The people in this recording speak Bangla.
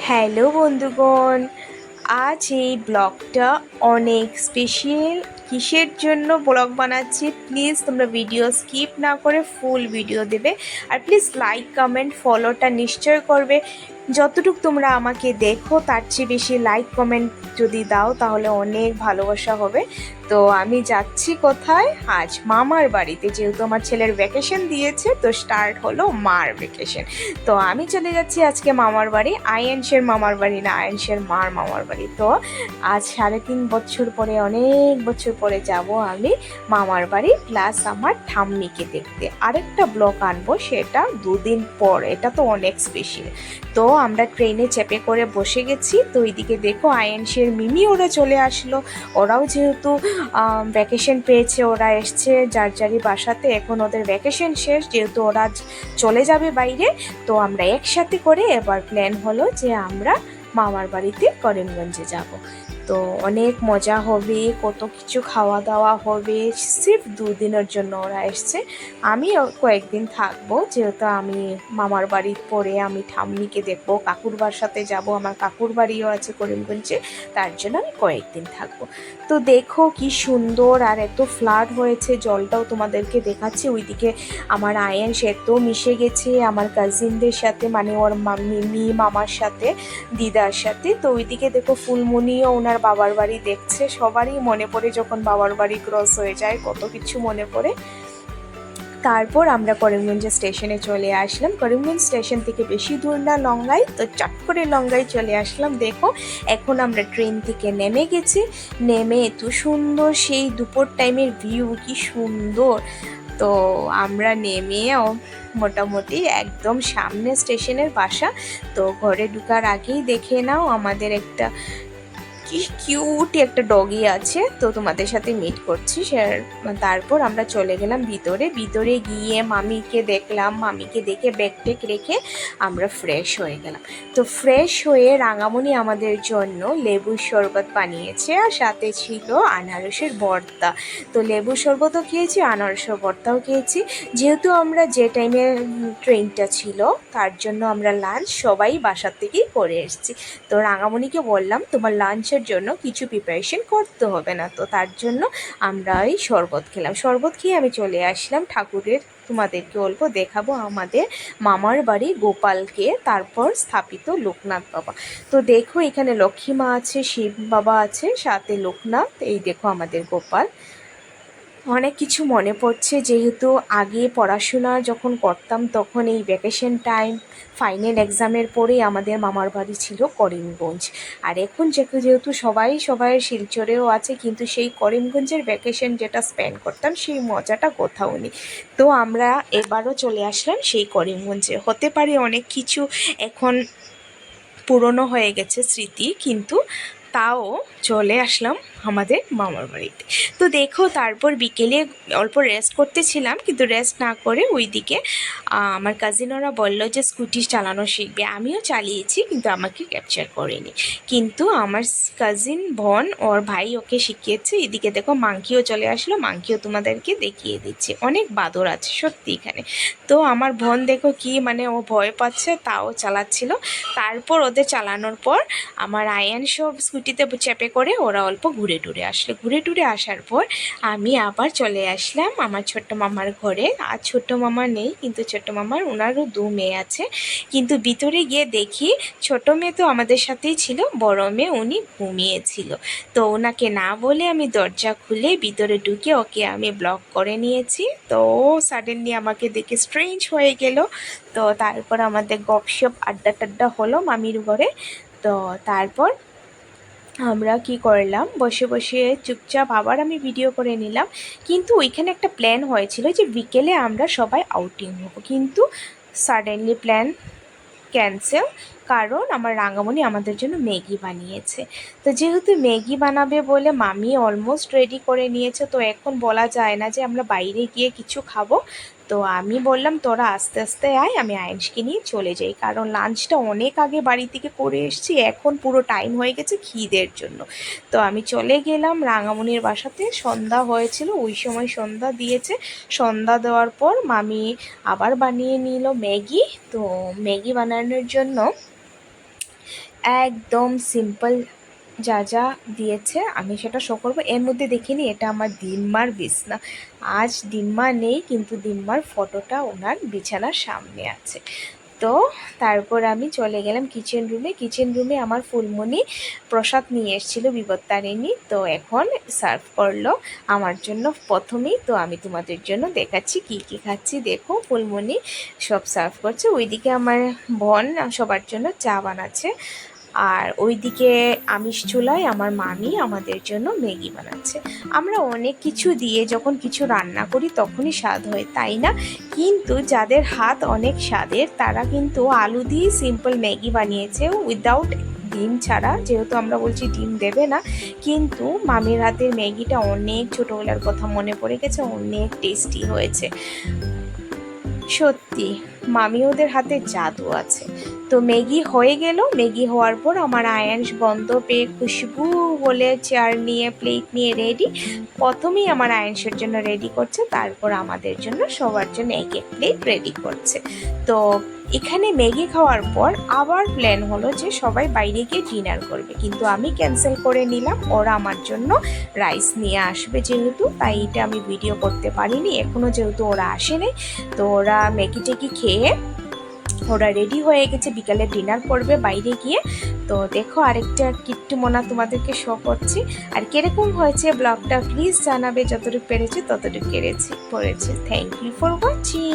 হ্যালো বন্ধুগণ, আজ এই ব্লগটা অনেক স্পেশাল। কিসের জন্য ব্লগ বানাচ্ছি, প্লিজ তোমরা ভিডিও স্কিপ না করে ফুল ভিডিও দেবে। আর প্লিজ লাইক কমেন্ট ফলোটা নিশ্চয় করবে। যতটুকু তোমরা আমাকে দেখো তার চেয়ে বেশি লাইক কমেন্ট যদি দাও তাহলে অনেক ভালোবাসা হবে। তো আমি যাচ্ছি কোথায়, আজ মামার বাড়িতে, যেহেতু আমার ছেলের ভ্যাকেশন দিয়েছে তো স্টার্ট হলো মার ভ্যাকেশন। তো আমি চলে যাচ্ছি আজকে মামার বাড়ি, আয়ানসের মামার বাড়ি না, আয়ানসের মার মামার বাড়ি। তো আজ 3.5 বছর পরে, অনেক বছর পরে যাব আমি মামার বাড়ি, প্লাস আমার ঠাম্মিকে দেখতে। আরেকটা ব্লগ আনবো, সেটা 2 দিন পর। এটা তো অনেক স্পেশাল। তো আমরা ট্রেনে চেপে করে বসে গেছি। তো এইদিকে দেখো আয়ানসের মিমি ওরা চলে আসলো। ওরাও যেহেতু ভ্যাকেশন পেয়েছে, ওরা এসছে যার যারই বাসাতে। এখন ওদের ভ্যাকেশন শেষ, যেহেতু ওরা চলে যাবে বাইরে। তো আমরা একসাথে করে এবার প্ল্যান হলো যে আমরা মামার বাড়িতে করিমগঞ্জে যাব। তো অনেক মজা হবে, কত কিছু খাওয়া দাওয়া হবে। সির্ফ 2 দিনের জন্য ওরা এসছে। আমিও কয়েকদিন থাকবো, যেহেতু আমি মামার বাড়ির পরে আমি ঠাম্মিকে দেখবো, কাকুর বাসাতে যাব, আমার কাকুর বাড়িও আছে করিমগঞ্জে, তার জন্য আমি কয়েকদিন থাকবো। তো দেখো কি সুন্দর, আর এত ফ্লাড হয়েছে, জলটাও তোমাদেরকে দেখাচ্ছি। ওইদিকে আমার আয়ান সে তো মিশে গেছে আমার কাজিনদের সাথে, মানে ওর মিমি মামার সাথে, দিদার সাথে। তো ওইদিকে দেখো ফুলমণিও ওনার বাবার বাড়ি দেখছে। সবারই মনে পড়ে যখন বাবার বাড়ি ক্রস হয়ে যায়, কত কিছু মনে পড়ে। তারপর আমরা করিমগঞ্জ স্টেশনে চলে আসলাম। করিমগঞ্জ স্টেশন থেকে বেশি দূর না, লঙ্গাই। তো চট করে লঙ্গাই চলে আসলাম। দেখো এখন আমরা ট্রেন থেকে নেমে গেছি। নেমে এত সুন্দর সেই দুপুর টাইমের ভিউ, কি সুন্দর। তো আমরা নেমেও মোটামুটি একদম সামনে স্টেশনের বাসা। তো ঘরে ঢুকার আগেই দেখে নাও আমাদের একটা কি কিউট একটা ডগি আছে, তো তোমাদের সাথে মিট করছি। তারপর আমরা চলে গেলাম ভিতরে। ভিতরে গিয়ে মামিকে দেখলাম, মামিকে দেখে ব্যাগ টেক রেখে আমরা ফ্রেশ হয়ে গেলাম। তো ফ্রেশ হয়ে রাঙামণি আমাদের জন্য লেবুর শরবত বানিয়েছে, আর সাথে ছিল আনারসের ভর্তা। তো লেবুর শরবতও খেয়েছি, আনারসের ভর্তাও খেয়েছি। যেহেতু আমরা যে টাইমে ট্রেনটা ছিল, তার জন্য আমরা লাঞ্চ সবাই বাসার থেকেই করে এসেছি। তো রাঙামণিকে বললাম তোমার লাঞ্চের জন্য কিছু প্রিপারেশন করতে হবে না। তো তার জন্য আমরা এই শরবত খেলাম। শরবত খেয়ে আমি চলে আসলাম ঠাকুরের, তোমাদেরকে অল্প দেখাবো আমাদের মামার বাড়ি গোপালকে, তারপর স্থাপিত লোকনাথ বাবা। তো দেখো এখানে লক্ষ্মী মা আছে, শিব বাবা আছে, সাথে লোকনাথ। এই দেখো আমাদের গোপাল। অনেক কিছু মনে পড়ছে, যেহেতু আগে পড়াশোনা যখন করতাম তখন এই ভ্যাকেশন টাইম, ফাইনাল এক্সামের পরেই আমাদের মামার বাড়ি ছিল করিমগঞ্জ। আর এখন যেহেতু সবাই শিলচরেও আছে, কিন্তু সেই করিমগঞ্জের ভ্যাকেশন যেটা স্পেন্ড করতাম সেই মজাটা কোথাও নেই। তো আমরা এবারও চলে আসলাম সেই করিমগঞ্জে। হতে পারে অনেক কিছু এখন পুরনো হয়ে গেছে স্মৃতি, কিন্তু তাও চলে আসলাম আমাদের মামার বাড়িতে। তো দেখো তারপর বিকেলে অল্প রেস্ট করতেছিলাম, কিন্তু রেস্ট না করে ওইদিকে আমার কাজিনরা বললো যে স্কুটি চালানো শিখবে। আমিও চালিয়েছি, কিন্তু আমাকে ক্যাপচার করেনি। কিন্তু আমার কাজিন বোন, ওর ভাই ওকে শিখিয়েছে। এদিকে দেখো মাংকিও চলে আসলো, মাংকিও তোমাদেরকে দেখিয়ে দিচ্ছি। অনেক বাদর আছে সত্যি এখানে। তো আমার বোন দেখো কি, মানে ও ভয় পাচ্ছে তাও চালাচ্ছিল। তারপর ওদের চালানোর পর আমার আয়ান সব স্কুটিতে চেপে করে ওরা অল্প ঘুরে টুরে আসলো। ঘুরে টুরে আসার পর আমি আবার চলে আসলাম আমার ছোট্ট মামার ঘরে। আর ছোট্ট মামা নেই, কিন্তু ছোট্ট মামার ওনারও 2 মেয়ে আছে। কিন্তু ভিতরে গিয়ে দেখি ছোট মেয়ে তো আমাদের সাথেই ছিল, বড় মেয়ে উনি ঘুমিয়েছিল। তো ওনাকে না বলে আমি দরজা খুলে ভিতরে ঢুকে ওকে আমি ব্লক করে নিয়েছি। তো ও সাডেনলি আমাকে দেখে স্ট্রেঞ্জ হয়ে গেল। তো তারপর আমাদের গপশপ আড্ডা টাড্ডা হলো মামির ঘরে। তো তারপর আমরা কি করলাম, বসে বসে চুপচাপ আবার আমি ভিডিও করে নিলাম। কিন্তু ওইখানে একটা প্ল্যান হয়েছিল যে বিকেলে আমরা সবাই আউটিং হব, কিন্তু সাডেনলি প্ল্যান ক্যান্সেল। কারণ আমার রাঙামণি আমাদের জন্য ম্যাগি বানিয়েছে। তো যেহেতু ম্যাগি বানাবে বলে মামি অলমোস্ট রেডি করে নিয়েছে, তো এখন বলা যায় না যে আমরা বাইরে গিয়ে কিছু খাবো। তো আমি বললাম তোরা আস্তে আস্তে আয়, আমি আয়েশকে নিয়ে চলে যাই, কারণ লাঞ্চটা অনেক আগে বাড়ি থেকে করে এসেছি, এখন পুরো টাইম হয়ে গেছে খিদের জন্য। তো আমি চলে গেলাম রাঙামণির বাসাতে। সন্ধ্যা হয়েছিল, ওই সময় সন্ধ্যা দিয়েছে। সন্ধ্যা দেওয়ার পর মামি আবার বানিয়ে নিল ম্যাগি। তো ম্যাগি বানানোর জন্য একদম সিম্পল যা যা দিয়েছে আমি সেটা শো করবো। এর মধ্যে দেখিনি এটা আমার দিম্মার বিছনা। আজ দিম্মা নেই, কিন্তু দিম্মার ফটোটা ওনার বিছানার সামনে আছে। তো তারপর আমি চলে গেলাম কিচেন রুমে আমার ফুলমণি প্রসাদ নিয়ে এসেছিলো বিপত্তারিণী, তো এখন সার্ভ করলো আমার জন্য প্রথমেই। তো আমি তোমাদের জন্য দেখাচ্ছি কি কি খাচ্ছি। দেখো ফুলমণি সব সার্ভ করছে, ওইদিকে আমার বোন সবার জন্য চা বানাচ্ছে, আর ওইদিকে আমিষ চুলায় আমার মামি আমাদের জন্য ম্যাগি বানাচ্ছে। আমরা অনেক কিছু দিয়ে যখন কিছু রান্না করি তখনই স্বাদ হয়, তাই না? কিন্তু যাদের হাত অনেক স্বাদের তারা কিন্তু আলু দিয়ে সিম্পল ম্যাগি বানিয়েছে উইদাউট ডিম ছাড়া, যেহেতু আমরা বলছি ডিম দেবে না। কিন্তু মামির হাতের ম্যাগিটা অনেক ছোটোবেলার কথা মনে পড়ে গেছে, অনেক টেস্টি হয়েছে সত্যি। মামি ওদের হাতে জাদু আছে। তো ম্যাগি হয়ে গেল, ম্যাগি হওয়ার পর আমার আয়াংশ গন্ধ পেয়ে খুশবু বলে চেয়ার নিয়ে প্লেট নিয়ে রেডি। প্রথমেই আমার আয়াংশের জন্য রেডি করছে, তারপর আমাদের জন্য সবার জন্য এক এক প্লেট রেডি করছে। তো এখানে ম্যাগি খাওয়ার পর আবার প্ল্যান হলো যে সবাই বাইরে গিয়ে ডিনার করবে, কিন্তু আমি ক্যান্সেল করে নিলাম। ওরা আমার জন্য রাইস নিয়ে আসবে যেহেতু, তাই এটা আমি ভিডিও করতে পারিনি এখনও, যেহেতু ওরা আসেনি। তো ওরা ম্যাগি টেগি খেয়ে ওরা রেডি হয়ে গেছে, বিকালে ডিনার করবে বাইরে গিয়ে। তো দেখো আরেকটা কিট্টু মোনা তোমাদেরকে শো করছি। আর কিরকম হয়েছে ব্লগটা প্লিজ জানাবে, যতটুকু পেরেছে ততটুকু করেছি। Thank you for watching.